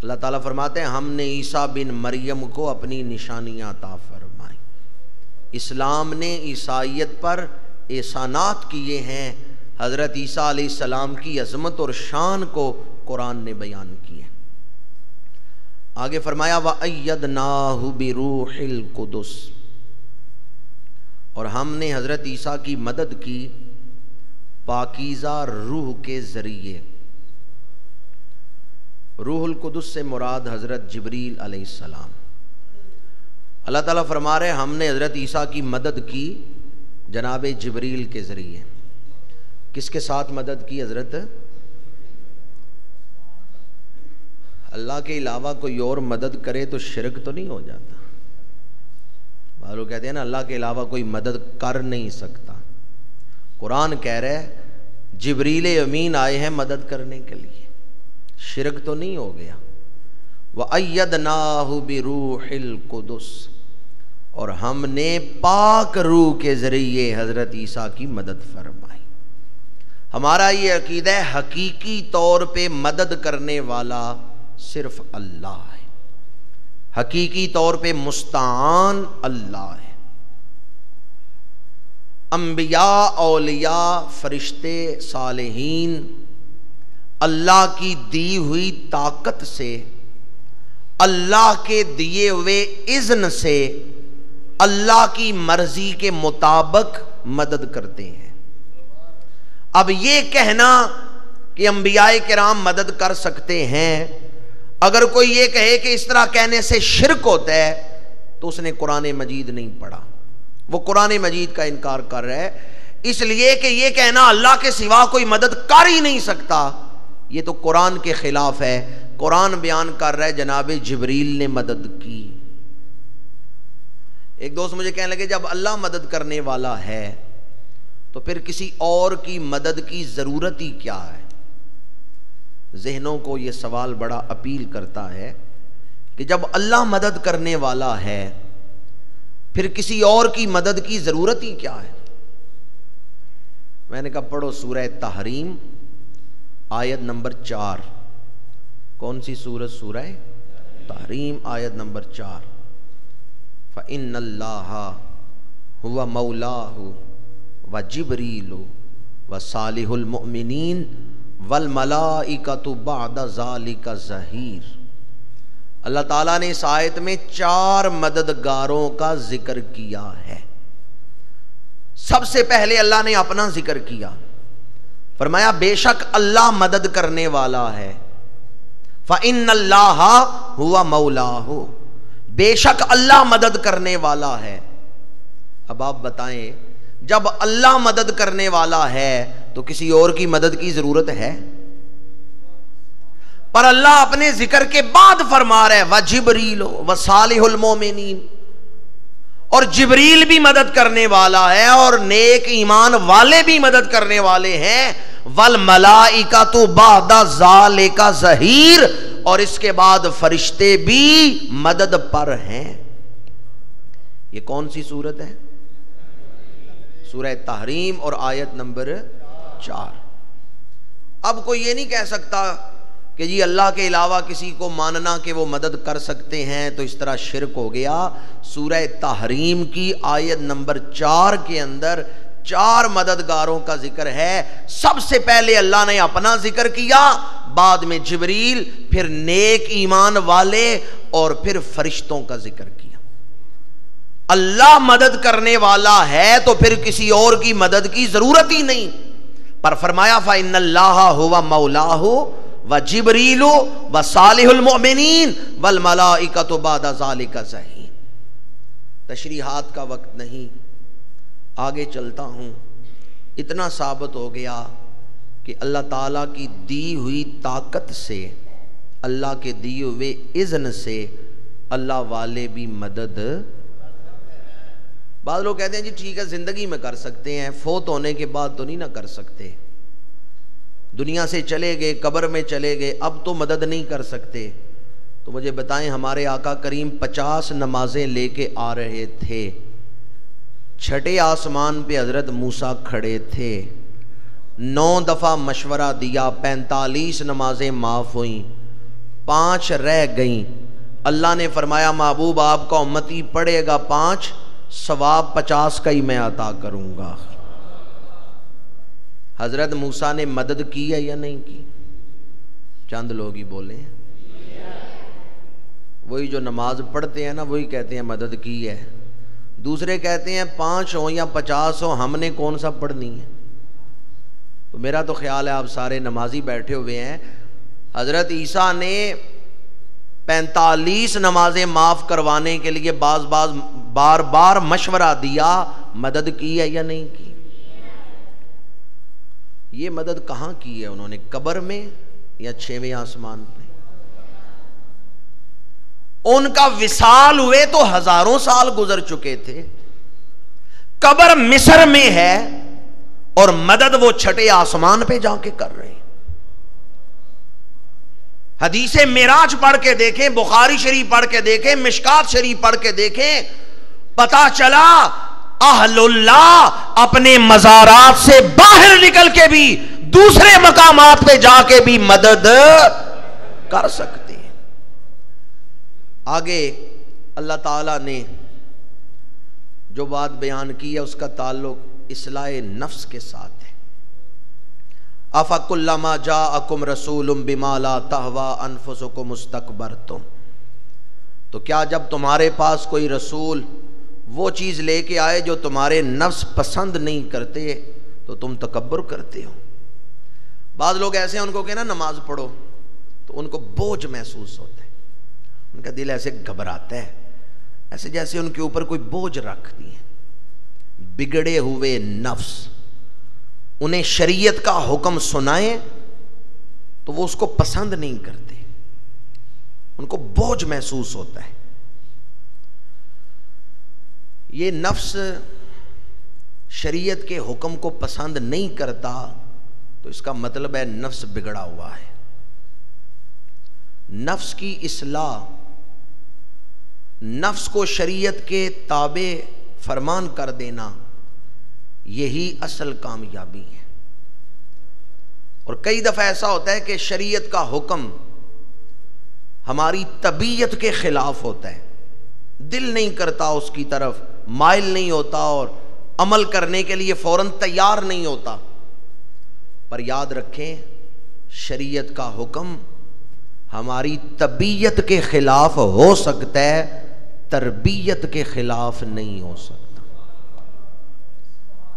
اللہ تعالیٰ فرماتے ہیں ہم نے عیسیٰ بن مریم کو اپنی نشانیاں عطا فرمائیں. اسلام نے عیسائیت پر احسانات کیے ہیں. حضرت عیسیٰ علیہ السلام کی عظمت اور شان کو قرآن نے بیان کیا. آگے فرمایا وَأَيَّدْنَاهُ بِرُوحِ الْقُدُسِ. اور ہم نے حضرت عیسیٰ کی مدد کی پاکیزہ روح کے ذریعے. روح القدس سے مراد حضرت جبریل علیہ السلام. اللہ تعالیٰ فرما رہے ہم نے حضرت عیسیٰ کی مدد کی جناب جبریل کے ذریعے. کس کے ساتھ مدد کی حضرت؟ اللہ کے علاوہ کوئی اور مدد کرے تو شرک تو نہیں ہو جاتا؟ لوگ کہتے ہیں نا اللہ کے علاوہ کوئی مدد کر نہیں سکتا. قرآن کہہ رہے جبریل امین آئے ہیں مدد کرنے کے لیے، شرک تو نہیں ہو گیا. وَأَيَّدْنَاهُ بِرُوحِ الْقُدُسِ. اور ہم نے پاک روح کے ذریعے حضرت عیسیٰ کی مدد فرمائی. ہمارا یہ عقیدہ ہے حقیقی طور پہ مدد کرنے والا صرف اللہ ہے، حقیقی طور پہ مستعان اللہ ہے. انبیاء، اولیاء، فرشتے، صالحین اللہ کی دی ہوئی طاقت سے، اللہ کے دیے ہوئے اذن سے، اللہ کی مرضی کے مطابق مدد کرتے ہیں. اب یہ کہنا کہ انبیاء کرام مدد کر سکتے ہیں، اگر کوئی یہ کہے کہ اس طرح کہنے سے شرک ہوتا ہے تو اس نے قرآن مجید نہیں پڑھا. وہ قرآن مجید کا انکار کر رہا ہے، اس لیے کہ یہ کہنا اللہ کے سوا کوئی مدد کر ہی نہیں سکتا یہ تو قرآن کے خلاف ہے. قرآن بیان کر رہا ہے جناب جبریل نے مدد کی. ایک دوست مجھے کہنے لگے جب اللہ مدد کرنے والا ہے تو پھر کسی اور کی مدد کی ضرورت ہی کیا ہے؟ ذہنوں کو یہ سوال بڑا اپیل کرتا ہے کہ جب اللہ مدد کرنے والا ہے پھر کسی اور کی مدد کی ضرورت ہی کیا ہے؟ میں نے کہا پڑھو سورہ تحریم آیت نمبر 4. کون سی سورت؟ سورہ تحریم آیت نمبر 4. فَإِنَّ اللَّهَ هُوَ مَوْلَاهُ وَجِبْرِيلُ وَصَالِحُ الْمُؤْمِنِينَ وَالْمَلَائِكَةُ بَعْدَ ذَلِكَ ظَهِيرٌ. اللہ تعالیٰ نے اس آیت میں 4 مددگاروں کا ذکر کیا ہے. سب سے پہلے اللہ نے اپنا ذکر کیا، فرمایا بے شک اللہ مدد کرنے والا ہے. فَإِنَّ اللَّهَ هُوَ مَوْلَاهُ، بے شک اللہ مدد کرنے والا ہے۔ اب آپ بتائیں، جب اللہ مدد کرنے والا ہے تو کسی اور کی مدد کی ضرورت ہے؟ پر اللہ اپنے ذکر کے بعد فرما رہے وَجِبْرِيلُ وَصَالِحُ الْمُؤْمِنِينَ، اور جبریل بھی مدد کرنے والا ہے اور نیک ایمان والے بھی مدد کرنے والے ہیں، وَالْمَلَائِكَةُ بَعْدَ ذَلِكَ ظَهِيرٌ، اور اس کے بعد فرشتے بھی مدد پر ہیں۔ یہ کون سی سورت ہے؟ سورہ تحریم اور آیت نمبر 4۔ اب کوئی یہ نہیں کہہ سکتا کہ جی اللہ کے علاوہ کسی کو ماننا کہ وہ مدد کر سکتے ہیں تو اس طرح شرک ہو گیا۔ سورہ تحریم کی آیت نمبر 4 کے اندر 4 مددگاروں کا ذکر ہے۔ سب سے پہلے اللہ نے اپنا ذکر کیا، بعد میں جبریل، پھر نیک ایمان والے، اور پھر فرشتوں کا ذکر کیا۔ اللہ مدد کرنے والا ہے تو پھر کسی اور کی مدد کی ضرورت ہی نہیں۔ پر فرمایا فَإِنَّ اللَّهَ هُوَ مَوْلَاهُ وَجِبْرِيلُ وَصَالِحُ الْمُؤْمِنِينَ وَالْمَلَائِكَةُ بَعْدَ ذَلِكَ ظَهِيرٌ۔ تشریحات کا وقت نہیں، آگے چلتا ہوں۔ اتنا ثابت ہو گیا کہ اللہ تعالیٰ کی دی ہوئی طاقت سے، اللہ کے دیے ہوئے اذن سے اللہ والے بھی مدد۔ بعض لوگ کہتے ہیں جی ٹھیک ہے زندگی میں کر سکتے ہیں، فوت ہونے کے بعد تو نہیں نہ کر سکتے، دنیا سے چلے گئے، قبر میں چلے گئے، اب تو مدد نہیں کر سکتے۔ تو مجھے بتائیں، ہمارے آقا کریم 50 نمازیں لے کے آ رہے تھے، چھٹے آسمان پہ حضرت موسیٰ کھڑے تھے، 9 دفعہ مشورہ دیا، 45 نمازیں معاف ہوئیں، 5 رہ گئیں۔ اللہ نے فرمایا محبوب آپ کا امتی پڑھے گا 5، ثواب 50 کا ہی میں عطا کروں گا۔ حضرت موسیٰ نے مدد کی ہے یا نہیں کی؟ چند لوگ ہی بولے ہیں۔ وہی جو نماز پڑھتے ہیں نا وہی کہتے ہیں مدد کی ہے، دوسرے کہتے ہیں 5 ہوں یا 50 ہوں، ہم نے کون سا پڑھنی ہے؟ تو میرا تو خیال ہے آپ سارے نمازی بیٹھے ہوئے ہیں۔ حضرت عیسیٰ نے 45 نمازیں معاف کروانے کے لیے بار بار مشورہ دیا، مدد کی ہے یا نہیں کی؟ یہ مدد کہاں کی ہے انہوں نے؟ قبر میں یا 6ویں آسمان پہ؟ ان کا وصال ہوئے تو ہزاروں سال گزر چکے تھے، قبر مصر میں ہے اور مدد وہ چھٹے آسمان پہ جا کے کر رہے ہیں۔ حدیث معراج پڑھ کے دیکھیں، بخاری شریف پڑھ کے دیکھیں، مشکات شریف پڑھ کے دیکھیں، پتہ چلا اہل اللہ اپنے مزارات سے باہر نکل کے بھی دوسرے مقامات پہ جا کے بھی مدد کر سکتے ہیں۔ آگے اللہ تعالیٰ نے جو بات بیان کی ہے اس کا تعلق اصلاح نفس کے ساتھ ہے۔ افکلما جاءکم رسول بما لا تہوی انفسکم استکبرتم، تو کیا جب تمہارے پاس کوئی رسول وہ چیز لے کے آئے جو تمہارے نفس پسند نہیں کرتے تو تم تکبر کرتے ہو؟ بعض لوگ ایسے ہیں، ان کو کہنا نماز پڑھو تو ان کو بوجھ محسوس ہوتا ہے، ان کا دل ایسے گھبراتا ہے، ایسے جیسے ان کے اوپر کوئی بوجھ رکھ دیے۔ بگڑے ہوئے نفس، انہیں شریعت کا حکم سنائیں تو وہ اس کو پسند نہیں کرتے، ان کو بوجھ محسوس ہوتا ہے۔ یہ نفس شریعت کے حکم کو پسند نہیں کرتا تو اس کا مطلب ہے نفس بگڑا ہوا ہے۔ نفس کی اصلاح، نفس کو شریعت کے تابع فرمان کر دینا، یہی اصل کامیابی ہے۔ اور کئی دفعہ ایسا ہوتا ہے کہ شریعت کا حکم ہماری طبیعت کے خلاف ہوتا ہے، دل نہیں کرتا اس کی طرف، مائل نہیں ہوتا اور عمل کرنے کے لیے فوراً تیار نہیں ہوتا۔ پر یاد رکھیں، شریعت کا حکم ہماری طبیعت کے خلاف ہو سکتا ہے، تربیت کے خلاف نہیں ہو سکتا،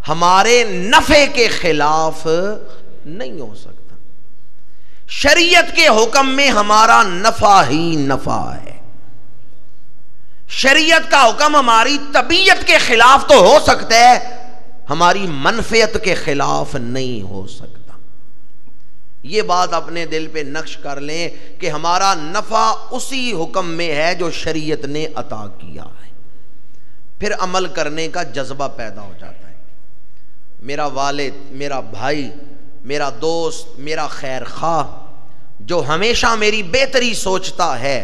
ہمارے نفع کے خلاف نہیں ہو سکتا۔ شریعت کے حکم میں ہمارا نفع ہی نفع ہے. شریعت کا حکم ہماری طبیعت کے خلاف تو ہو سکتا ہے، ہماری منفعت کے خلاف نہیں ہو سکتا. یہ بات اپنے دل پہ نقش کر لیں کہ ہمارا نفع اسی حکم میں ہے جو شریعت نے عطا کیا ہے. پھر عمل کرنے کا جذبہ پیدا ہو جاتا ہے. میرا والد، میرا بھائی، میرا دوست، میرا خیر خواہ جو ہمیشہ میری بہتری سوچتا ہے،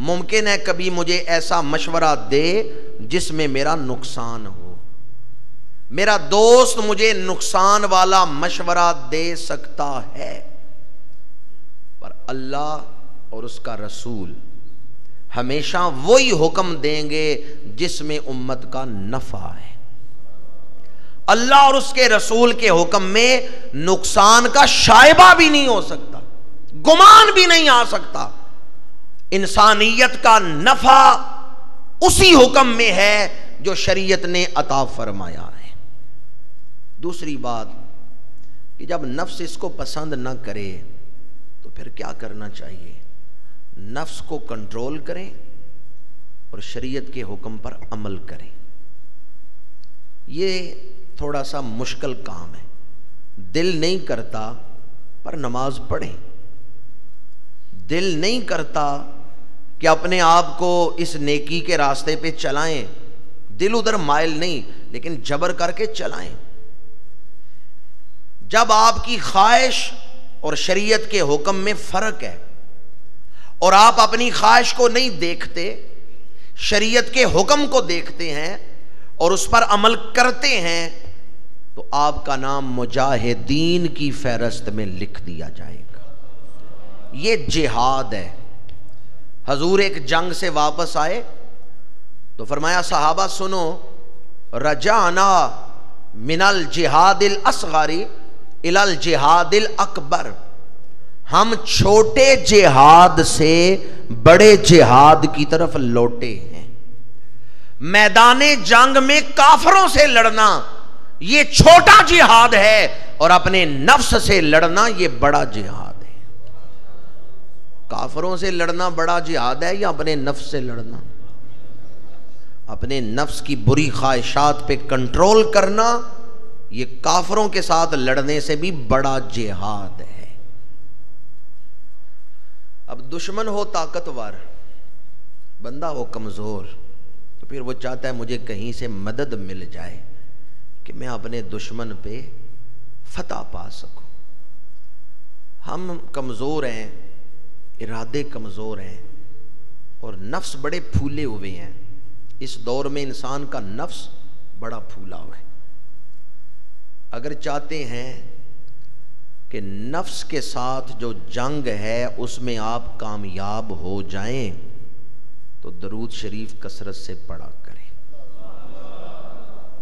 ممکن ہے کبھی مجھے ایسا مشورہ دے جس میں میرا نقصان ہو. میرا دوست مجھے نقصان والا مشورہ دے سکتا ہے، پر اللہ اور اس کا رسول ہمیشہ وہی حکم دیں گے جس میں امت کا نفع ہے. اللہ اور اس کے رسول کے حکم میں نقصان کا شائبہ بھی نہیں ہو سکتا، گمان بھی نہیں آ سکتا. انسانیت کا نفع اسی حکم میں ہے جو شریعت نے عطا فرمایا ہے. دوسری بات کہ جب نفس اس کو پسند نہ کرے تو پھر کیا کرنا چاہیے؟ نفس کو کنٹرول کریں اور شریعت کے حکم پر عمل کریں. یہ تھوڑا سا مشکل کام ہے. دل نہیں کرتا پر نماز پڑھیں. دل نہیں کرتا کہ اپنے آپ کو اس نیکی کے راستے پہ چلائیں، دل ادھر مائل نہیں، لیکن جبر کر کے چلائیں. جب آپ کی خواہش اور شریعت کے حکم میں فرق ہے اور آپ اپنی خواہش کو نہیں دیکھتے، شریعت کے حکم کو دیکھتے ہیں اور اس پر عمل کرتے ہیں، تو آپ کا نام مجاہدین کی فہرست میں لکھ دیا جائے گا. یہ جہاد ہے. حضور ایک جنگ سے واپس آئے تو فرمایا صحابہ سنو، رجعنا من الجہاد الاصغر الی الجہاد الاکبر، ہم چھوٹے جہاد سے بڑے جہاد کی طرف لوٹے ہیں. میدان جنگ میں کافروں سے لڑنا یہ چھوٹا جہاد ہے اور اپنے نفس سے لڑنا یہ بڑا جہاد ہے. کافروں سے لڑنا بڑا جہاد ہے یا اپنے نفس سے لڑنا؟ اپنے نفس کی بری خواہشات پہ کنٹرول کرنا یہ کافروں کے ساتھ لڑنے سے بھی بڑا جہاد ہے. اب دشمن ہو طاقتور، بندہ ہو کمزور، تو پھر وہ چاہتا ہے مجھے کہیں سے مدد مل جائے کہ میں اپنے دشمن پہ فتح پا سکوں. ہم کمزور ہیں، ارادے کمزور ہیں اور نفس بڑے پھولے ہوئے ہیں. اس دور میں انسان کا نفس بڑا پھولا ہوا ہے. اگر چاہتے ہیں کہ نفس کے ساتھ جو جنگ ہے اس میں آپ کامیاب ہو جائیں تو درود شریف کثرت سے پڑھا کریں.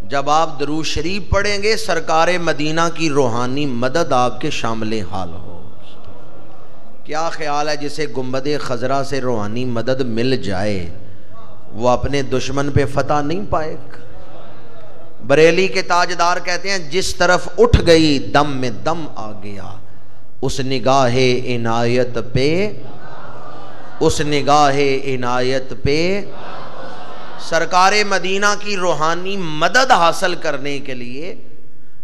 جب آپ درود شریف پڑھیں گے سرکار مدینہ کی روحانی مدد آپ کے شامل حال ہو. کیا خیال ہے جسے گنبد خضرا سے روحانی مدد مل جائے وہ اپنے دشمن پہ فتح نہیں پائے گا؟ بریلی کے تاجدار کہتے ہیں جس طرف اٹھ گئی دم میں دم آ گیا، اس نگاہ عنایت پہ، اس نگاہ عنایت پہ. سرکار مدینہ کی روحانی مدد حاصل کرنے کے لیے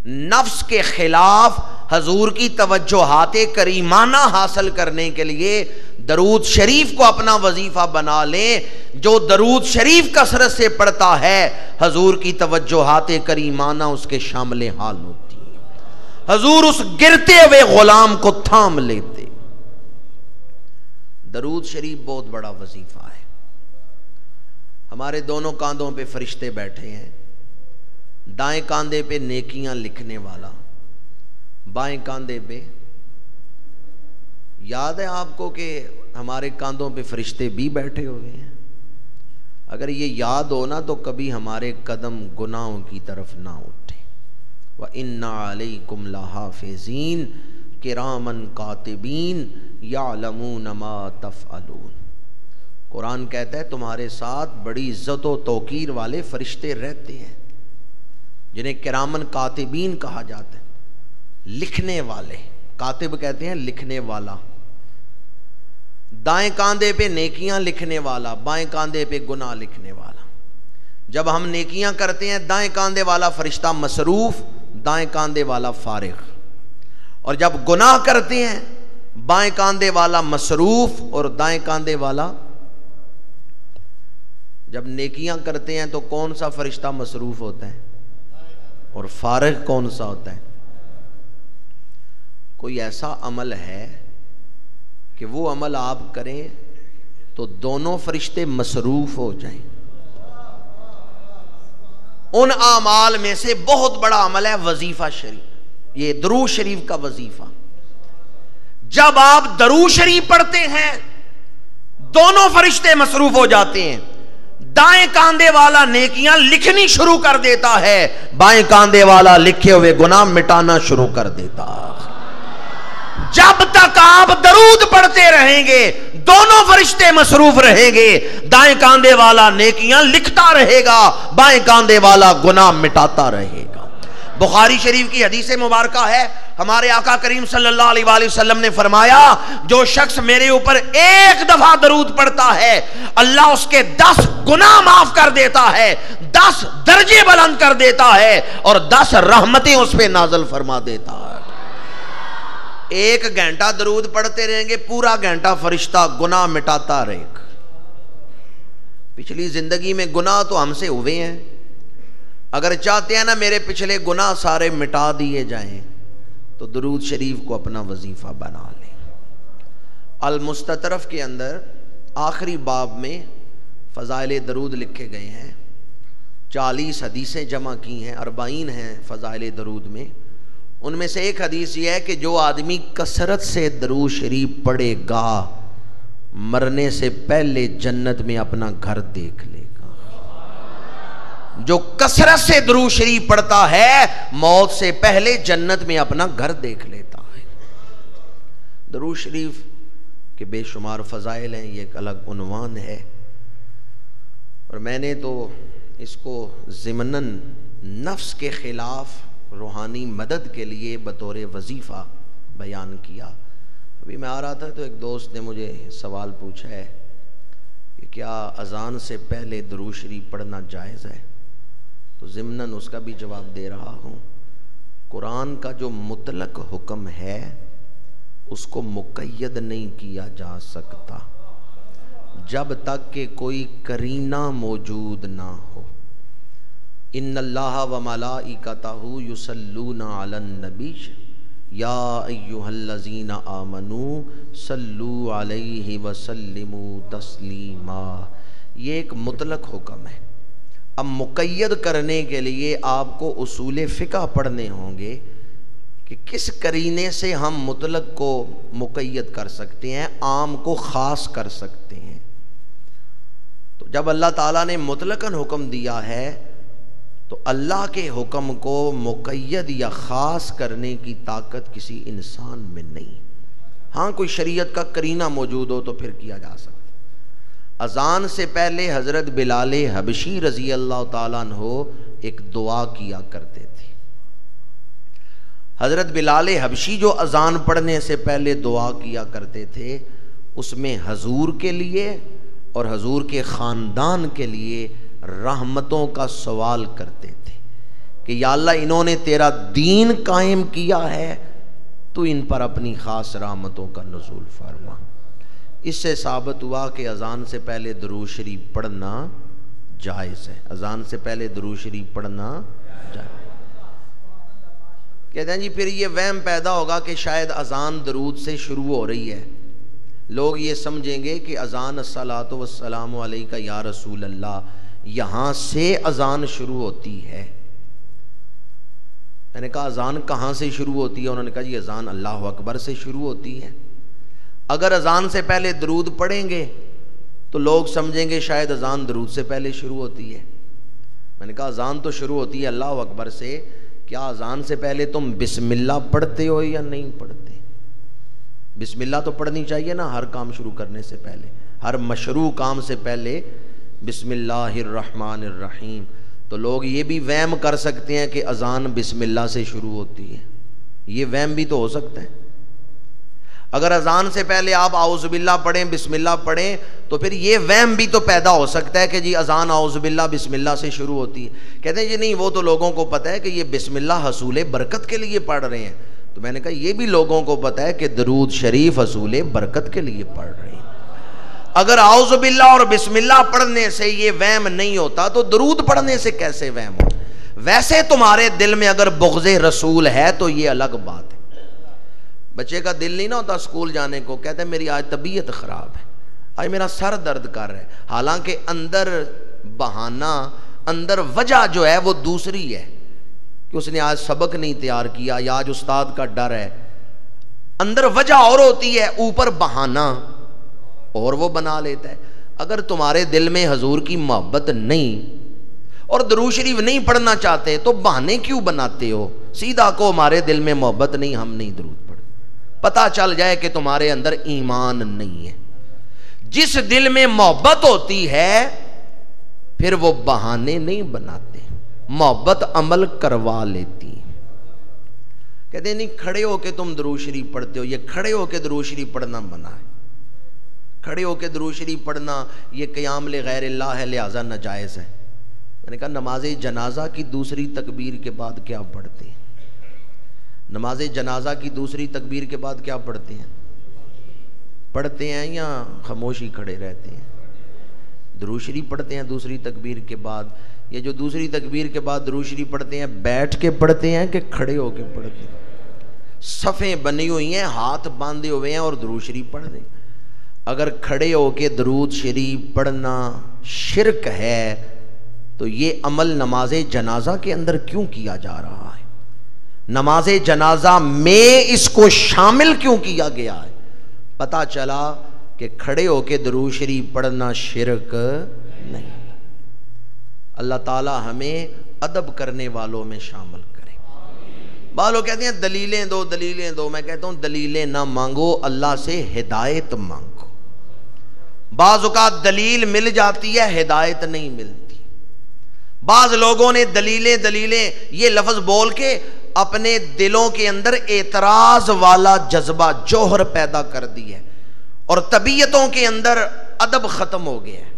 نفس کے خلاف حضور کی توجہات کریمانہ حاصل کرنے کے لیے درود شریف کو اپنا وظیفہ بنا لیں. جو درود شریف کثرت سے پڑھتا ہے حضور کی توجہات کریمانہ اس کے شامل حال ہوتی ہے. حضور اس گرتے ہوئے غلام کو تھام لیتے. درود شریف بہت بڑا وظیفہ ہے. ہمارے دونوں کاندھوں پہ فرشتے بیٹھے ہیں. دائیں کاندھے پہ نیکیاں لکھنے والا، بائیں کاندھے پہ. یاد ہے آپ کو کہ ہمارے کاندھوں پہ فرشتے بھی بیٹھے ہوئے ہیں. اگر یہ یاد ہو نا تو کبھی ہمارے قدم گناہوں کی طرف نہ اٹھے. وَإِنَّ عَلَيْكُمْ لَحَافِظِينَ كِرَامًا كَاتِبِينَ يَعْلَمُونَ مَا تَفْعَلُونَ. قرآن کہتا ہے تمہارے ساتھ بڑی عزت و توقیر والے فرشتے رہتے ہیں جنہیں کرامن کاتبین کہا جاتا ہے، لکھنے والے. کاتب کہتے ہیں لکھنے والا، دائیں کاندھے پہ نیکیاں لکھنے والا، بائیں کاندھے پہ گناہ لکھنے والا۔ جب ہم نیکیاں کرتے ہیں دائیں کاندھے والا فرشتہ مصروف، دائیں کاندھے والا فارغ، اور جب گناہ کرتے ہیں بائیں کاندھے والا مصروف اور دائیں کاندھے والا۔ جب نیکیاں کرتے ہیں تو کون سا فرشتہ مصروف ہوتا ہے اور فارغ کون سا ہوتا ہے؟ کوئی ایسا عمل ہے کہ وہ عمل آپ کریں تو دونوں فرشتے مصروف ہو جائیں؟ ان اعمال میں سے بہت بڑا عمل ہے وظیفہ شریف، یہ درود شریف کا وظیفہ۔ جب آپ درود شریف پڑھتے ہیں دونوں فرشتے مصروف ہو جاتے ہیں، دائیں کاندھے والا نیکیاں لکھنی شروع کر دیتا ہے، بائیں کاندھے والا لکھے ہوئے گناہ مٹانا شروع کر دیتا ہے۔ جب تک آپ درود پڑھتے رہیں گے دونوں فرشتے مصروف رہیں گے، دائیں کاندھے والا نیکیاں لکھتا رہے گا، بائیں کاندھے والا گناہ مٹاتا رہے گا۔ بخاری شریف کی حدیث مبارکہ ہے، ہمارے آقا کریم صلی اللہ علیہ وآلہ وسلم نے فرمایا جو شخص میرے اوپر ایک دفعہ درود پڑھتا ہے اللہ اس کے 10 گناہ معاف کر دیتا ہے، 10 درجے بلند کر دیتا ہے اور 10 رحمتیں اس پہ نازل فرما دیتا ہے۔ 1 گھنٹہ درود پڑھتے رہیں گے، پورا گھنٹہ فرشتہ گناہ مٹاتا رہے گا۔ پچھلی زندگی میں گناہ تو ہم سے ہوئے ہیں، اگر چاہتے ہیں نا میرے پچھلے گناہ سارے مٹا دیے جائیں تو درود شریف کو اپنا وظیفہ بنا لیں۔ المستطرف کے اندر آخری باب میں فضائل درود لکھے گئے ہیں، 40 حدیثیں جمع کی ہیں، 40 ہیں فضائل درود میں۔ ان میں سے ایک حدیث یہ ہے کہ جو آدمی کثرت سے درود شریف پڑھے گا مرنے سے پہلے جنت میں اپنا گھر دیکھ لے گا۔ جو کثرت سے درود شریف پڑھتا ہے موت سے پہلے جنت میں اپنا گھر دیکھ لیتا ہے۔ درود شریف کے بے شمار فضائل ہیں، یہ ایک الگ عنوان ہے، اور میں نے تو اس کو ضمناً نفس کے خلاف روحانی مدد کے لیے بطور وظیفہ بیان کیا۔ ابھی میں آ رہا تھا تو ایک دوست نے مجھے سوال پوچھا ہے کہ کیا اذان سے پہلے درود شریف پڑھنا جائز ہے؟ تو ضمناً اس کا بھی جواب دے رہا ہوں۔ قرآن کا جو مطلق حکم ہے اس کو مقید نہیں کیا جا سکتا جب تک کہ کوئی قرینہ موجود نہ ہو۔ ان اللہ و ملائکتہ یصلون علی النبی یا ایھا الذین آمنوا صلوا علیہ وسلموا تسلیما۔ یہ ایک مطلق حکم ہے۔ اب مقید کرنے کے لیے آپ کو اصول فقہ پڑھنے ہوں گے کہ کس قرینے سے ہم مطلق کو مقید کر سکتے ہیں، عام کو خاص کر سکتے ہیں۔ تو جب اللہ تعالیٰ نے مطلقاً حکم دیا ہے تو اللہ کے حکم کو مقید یا خاص کرنے کی طاقت کسی انسان میں نہیں۔ ہاں کوئی شریعت کا قرینہ موجود ہو تو پھر کیا جا سکتا۔ اذان سے پہلے حضرت بلال حبشی رضی اللہ تعالیٰ عنہ ایک دعا کیا کرتے تھے۔ حضرت بلال حبشی جو اذان پڑھنے سے پہلے دعا کیا کرتے تھے اس میں حضور کے لیے اور حضور کے خاندان کے لیے رحمتوں کا سوال کرتے تھے کہ یا اللہ انہوں نے تیرا دین قائم کیا ہے تو ان پر اپنی خاص رحمتوں کا نزول فرما۔ اس سے ثابت ہوا کہ اذان سے پہلے درود شریف پڑھنا جائز ہے۔ اذان سے پہلے درود شریف پڑھنا جائز۔ کہتے ہیں جی پھر یہ وہم پیدا ہوگا کہ شاید اذان درود سے شروع ہو رہی ہے، لوگ یہ سمجھیں گے کہ اذان الصلاۃ والسلام علیکہ یا رسول اللہ یہاں سے اذان شروع ہوتی ہے۔ میں نے کہا اذان کہاں سے شروع ہوتی ہے؟ انہوں نے کہا جی اذان اللہ اکبر سے شروع ہوتی ہے۔ اگر اذان سے پہلے درود پڑھیں گے تو لوگ سمجھیں گے شاید اذان درود سے پہلے شروع ہوتی ہے۔ میں نے کہا اذان تو شروع ہوتی ہے اللہ اکبر سے، کیا اذان سے پہلے تم بسم اللہ پڑھتے ہو یا نہیں پڑھتے؟ بسم اللہ تو پڑھنی چاہیے نا ہر کام شروع کرنے سے پہلے، ہر مشروع کام سے پہلے بسم اللہ الرحمن الرحیم۔ تو لوگ یہ بھی وہم کر سکتے ہیں کہ اذان بسم اللہ سے شروع ہوتی ہے، یہ وہم بھی تو ہو سکتا ہے۔ اگر اذان سے پہلے آپ اعوذ باللہ پڑھیں، بسم اللہ پڑھیں، تو پھر یہ وہم بھی تو پیدا ہو سکتا ہے کہ جی اذان اعوذ باللہ بسم اللہ سے شروع ہوتی ہے۔ کہتے ہیں جی نہیں، وہ تو لوگوں کو پتہ ہے کہ یہ بسم اللہ حصول برکت کے لیے پڑھ رہے ہیں۔ تو میں نے کہا یہ بھی لوگوں کو پتہ ہے کہ درود شریف حصول برکت کے لیے پڑھ رہے ہیں۔ اگر اعوذ باللہ اور بسم اللہ پڑھنے سے یہ وہم نہیں ہوتا تو درود پڑھنے سے کیسے وہم ہو؟ ویسے تمہارے دل میں اگر بغض رسول ہے تو یہ الگ بات ہے۔ بچے کا دل نہیں نہ ہوتا اسکول جانے کو، کہتے ہیں میری آج طبیعت خراب ہے، آج میرا سر درد کر رہا ہے، حالانکہ اندر بہانہ، اندر وجہ جو ہے وہ دوسری ہے کہ اس نے آج سبق نہیں تیار کیا یا آج استاد کا ڈر ہے۔ اندر وجہ اور ہوتی ہے، اوپر بہانہ اور وہ بنا لیتا ہے۔ اگر تمہارے دل میں حضور کی محبت نہیں اور درود شریف نہیں پڑھنا چاہتے تو بہانے کیوں بناتے ہو؟ سیدھا کو ہمارے دل میں محبت نہیں، ہم نہیں درود پڑھتے، پتہ چل جائے کہ تمہارے اندر ایمان نہیں ہے۔ جس دل میں محبت ہوتی ہے پھر وہ بہانے نہیں بناتے، محبت عمل کروا لیتی۔ کہتے ہیں نہیں کھڑے ہو کے تم درود شریف پڑھتے ہو، یہ کھڑے ہو کے درود شریف پڑھنا منع ہے، کھڑے ہو کے درود شریف پڑھنا یہ قیام لغیر اللہ ہے، لہذا ناجائز ہے۔ میں نے کہا نماز جنازہ کی دوسری تکبیر کے بعد کیا پڑھتے ہیں؟ نماز جنازہ کی دوسری تکبیر کے بعد کیا پڑھتے ہیں؟ پڑھتے ہیں یا خاموشی کھڑے رہتے ہیں؟ درود شریف پڑھتے ہیں دوسری تکبیر کے بعد؟ یہ جو دوسری تکبیر کے بعد درود شریف پڑھتے ہیں بیٹھ کے پڑھتے ہیں کہ کھڑے ہو کے پڑھتے ہیں؟ صفیں بنی ہوئی ہیں، ہاتھ باندھے ہوئے ہیں اور درود شریف پڑھ رہے ہیں۔ اگر کھڑے ہو کے درود شریف پڑھنا شرک ہے تو یہ عمل نماز جنازہ کے اندر کیوں کیا جا رہا ہے؟ نماز جنازہ میں اس کو شامل کیوں کیا گیا ہے؟ پتہ چلا کہ کھڑے ہو کے درود شریف پڑھنا شرک نہیں۔ اللہ تعالی ہمیں ادب کرنے والوں میں شامل کرے۔ بعض لوگ کہتے ہیں دلیلیں دو دلیلیں دو، میں کہتا ہوں دلیلیں نہ مانگو، اللہ سے ہدایت مانگو۔ بعض اوقات دلیل مل جاتی ہے، ہدایت نہیں ملتی۔ بعض لوگوں نے دلیلیں یہ لفظ بول کے اپنے دلوں کے اندر اعتراض والا جذبہ جوہر پیدا کر دی ہے، اور طبیعتوں کے اندر ادب ختم ہو گیا ہے،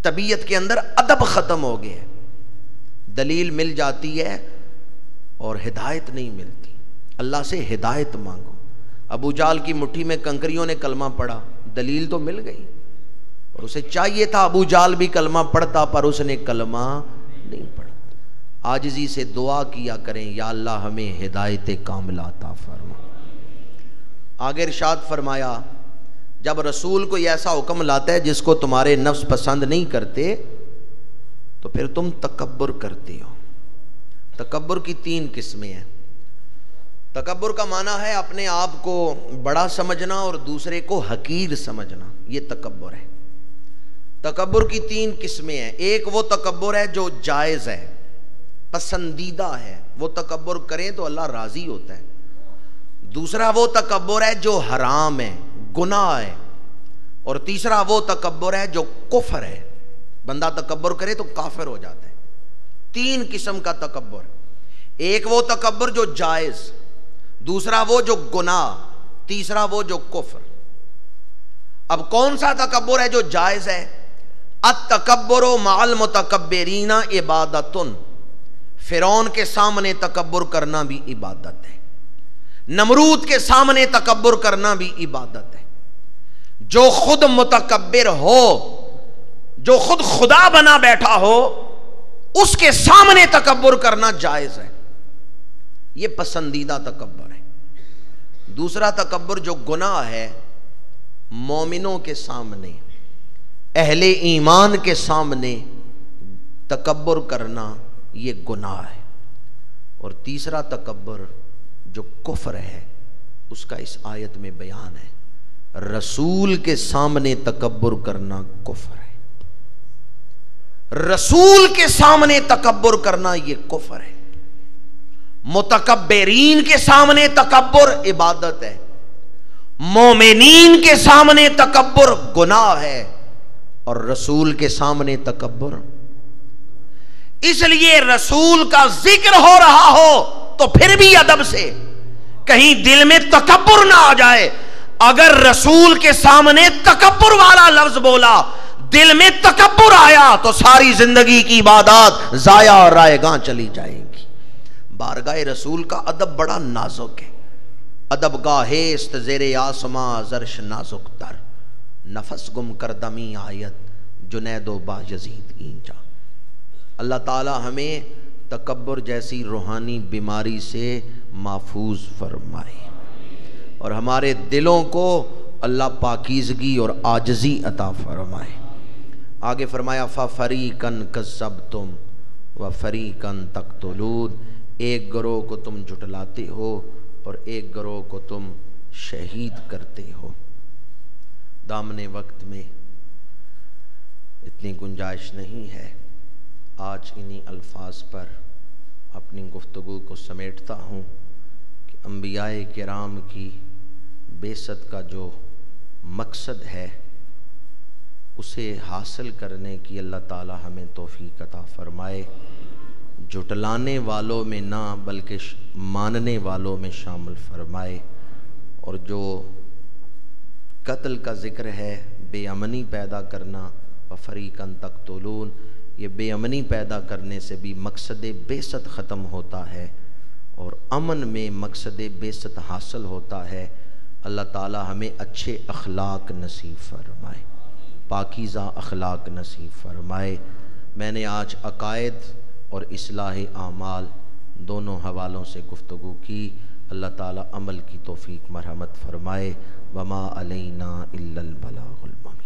طبیعت کے اندر ادب ختم ہو گیا ہے۔ دلیل مل جاتی ہے اور ہدایت نہیں ملتی۔ اللہ سے ہدایت مانگو۔ ابو جہل کی مٹھی میں کنکریوں نے کلمہ پڑھا، دلیل تو مل گئی، اور اسے چاہیے تھا ابو جہل بھی کلمہ پڑھتا، پر اس نے کلمہ نہیں پڑھا۔ عاجزی سے دعا کیا کریں، یا اللہ ہمیں ہدایت کاملہ عطا فرما۔ آگے ارشاد فرمایا جب رسول کوئی ایسا حکم لاتا ہے جس کو تمہارے نفس پسند نہیں کرتے تو پھر تم تکبر کرتے ہو۔ تکبر کی 3 قسمیں ہیں۔ تکبر کا معنی ہے اپنے آپ کو بڑا سمجھنا اور دوسرے کو حقیر سمجھنا، یہ تکبر ہے۔ تکبر کی 3 قسمیں ہیں۔ ایک وہ تکبر ہے جو جائز ہے، پسندیدہ ہے، وہ تکبر کریں تو اللہ راضی ہوتا ہے۔ دوسرا وہ تکبر ہے جو حرام ہے، گناہ ہے، اور تیسرا وہ تکبر ہے جو کفر ہے، بندہ تکبر کرے تو کافر ہو جاتا ہے۔ 3 قسم کا تکبر، ایک وہ تکبر جو جائز، دوسرا وہ جو گناہ، تیسرا وہ جو کفر۔ اب کون سا تکبر ہے جو جائز ہے؟ التکبر مع المتکبرین عبادۃ، فرعون کے سامنے تکبر کرنا بھی عبادت ہے، نمرود کے سامنے تکبر کرنا بھی عبادت ہے۔ جو خود متکبر ہو، جو خود خدا بنا بیٹھا ہو، اس کے سامنے تکبر کرنا جائز ہے، یہ پسندیدہ تکبر ہے۔ دوسرا تکبر جو گناہ ہے، مومنوں کے سامنے، اہل ایمان کے سامنے تکبر کرنا یہ گناہ ہے۔ اور تیسرا تکبر جو کفر ہے، اس کا اس آیت میں بیان ہے، رسول کے سامنے تکبر کرنا کفر ہے، رسول کے سامنے تکبر کرنا یہ کفر ہے۔ متکبرین کے سامنے تکبر عبادت ہے، مومنین کے سامنے تکبر گناہ ہے، اور رسول کے سامنے تکبر۔ اس لیے رسول کا ذکر ہو رہا ہو تو پھر بھی ادب سے، کہیں دل میں تکبر نہ آ جائے۔ اگر رسول کے سامنے تکبر والا لفظ بولا، دل میں تکبر آیا تو ساری زندگی کی عبادات ضائع اور رائے گاں چلی جائیں گی۔ بارگاہ رسول کا ادب بڑا نازک ہے، ادب گاہست زیر آسماں زرش نازک تر، نفس گم کردمی آیت جنید و با یزید اینجا۔ اللہ تعالی ہمیں تکبر جیسی روحانی بیماری سے محفوظ فرمائے اور ہمارے دلوں کو اللہ پاکیزگی اور عاجزی عطا فرمائے۔ آگے فرمایا فَفَرِيقًا كَذَّبْتُمْ وَفَرِيقًا تَقْتُلُونَ، ایک گروہ کو تم جھٹلاتے ہو اور ایک گروہ کو تم شہید کرتے ہو۔ دامن وقت میں اتنی گنجائش نہیں ہے، آج انہی الفاظ پر اپنی گفتگو کو سمیٹتا ہوں کہ انبیاء کرام کی بعثت کا جو مقصد ہے اسے حاصل کرنے کی اللہ تعالی ہمیں توفیق عطا فرمائے، جھٹلانے والوں میں نہ بلکہ ماننے والوں میں شامل فرمائے۔ اور جو قتل کا ذکر ہے، بے امنی پیدا کرنا، وَفَرِيقًا تَقْتُلُونَ، یہ بے امنی پیدا کرنے سے بھی مقصد بعثت ختم ہوتا ہے اور امن میں مقصد بعثت حاصل ہوتا ہے۔ اللہ تعالی ہمیں اچھے اخلاق نصیب فرمائے، پاکیزہ اخلاق نصیب فرمائے۔ میں نے آج عقائد اور اصلاح اعمال دونوں حوالوں سے گفتگو کی، اللہ تعالی عمل کی توفیق مرحمت فرمائے۔ وما علینا الا البلاغ المبین۔